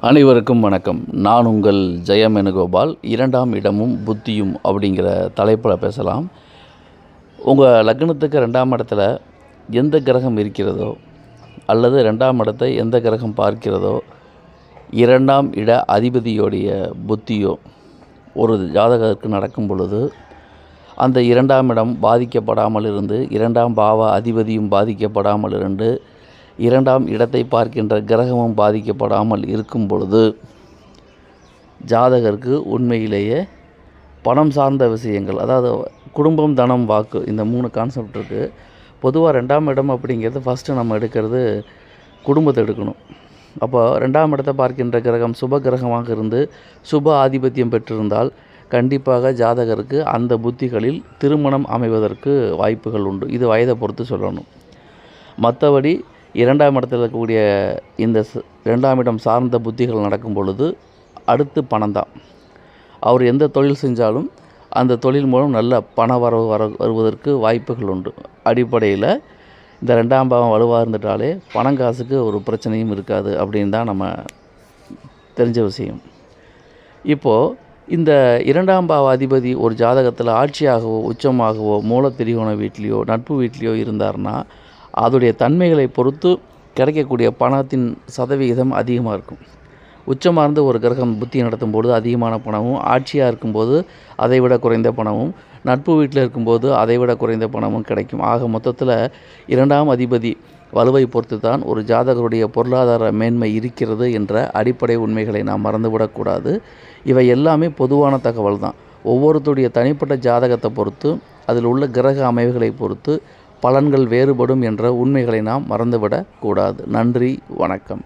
அனைவருக்கும் வணக்கம். நான் உங்கள் ஜெயம் வேணுகோபால். 2ஆம் இடமும் புத்தியும் அப்படிங்கிற தலைப்பில் பேசலாம். உங்கள் லக்னத்துக்கு 2ஆம் இடத்துல எந்த கிரகம் இருக்கிறதோ அல்லது 2ஆம் இடத்தை எந்த கிரகம் பார்க்கிறதோ 2ஆம் இட அதிபதியோடைய புத்தியோ ஒரு ஜாதகருக்கு நடக்கும் பொழுது அந்த 2ஆம் இடம் பாதிக்கப்படாமல் இருந்து 2ஆம் பாவ அதிபதியும் பாதிக்கப்படாமல் இருந்து 2ஆம் இடத்தை பார்க்கின்ற கிரகமும் பாதிக்கப்படாமல் இருக்கும் பொழுது ஜாதகருக்கு உண்மையிலேயே பணம் சார்ந்த விஷயங்கள், அதாவது குடும்பம், தனம், வாக்கு, இந்த 3 கான்செப்ட் இருக்குது. பொதுவாக 2ஆம் இடம் அப்படிங்கிறது ஃபஸ்ட்டு நம்ம எடுக்கிறது குடும்பத்தை எடுக்கணும். அப்போ 2ஆம் இடத்தை பார்க்கின்ற கிரகம் சுப கிரகமாக இருந்து சுப ஆதிபத்தியம் பெற்றிருந்தால் கண்டிப்பாக ஜாதகருக்கு அந்த புத்திகளில் திருமணம் அமைவதற்கு வாய்ப்புகள் உண்டு. இது வயதை பொறுத்து சொல்லணும். மற்றபடி 2ஆம் இடத்தில் இருக்கக்கூடிய இந்த 2ஆம் இடம் சார்ந்த புத்திகள் நடக்கும் பொழுது அடுத்து பணம் தான். அவர் எந்த தொழில் செஞ்சாலும் அந்த தொழில் மூலம் நல்ல பண வரவு வருவதற்கு வாய்ப்புகள் உண்டு. அடிப்படையில் இந்த 2ஆம் பாவம் வலுவாக இருந்துட்டாலே பணங்காசுக்கு ஒரு பிரச்சனையும் இருக்காது அப்படின்னு தான் நம்ம தெரிஞ்ச விஷயம். இப்போது இந்த 2ஆம் பாவ அதிபதி ஒரு ஜாதகத்தில் ஆட்சியாகவோ உச்சமாகவோ மூலத்திரிகோண வீட்லேயோ நட்பு வீட்லேயோ இருந்தார்னா அதோடைய தன்மைகளை பொறுத்து கிடைக்கக்கூடிய பணத்தின் சதவிகிதம் அதிகமாக இருக்கும். உச்சமாக இருந்து ஒரு கிரகம் புத்தி நடத்தும் பொழுது அதிகமான பணமும், ஆட்சியாக இருக்கும்போது அதை விட குறைந்த பணமும், நட்பு வீட்டில் இருக்கும்போது அதை விட குறைந்த பணமும் கிடைக்கும். ஆக மொத்தத்தில் 2ஆம் அதிபதி வலுவை பொறுத்து தான் ஒரு ஜாதகருடைய பொருளாதார மேன்மை இருக்கிறது என்ற அடிப்படை உண்மைகளை நாம் மறந்துவிடக்கூடாது. இவை எல்லாமே பொதுவான தகவல் தான். ஒவ்வொருத்தருடைய தனிப்பட்ட ஜாதகத்தை பொறுத்து அதில் உள்ள கிரக அமைவுகளை பொறுத்து பலன்கள் வேறுபடும் என்ற உண்மைகளை நாம் மறந்துவிடக்கூடாது. நன்றி, வணக்கம்.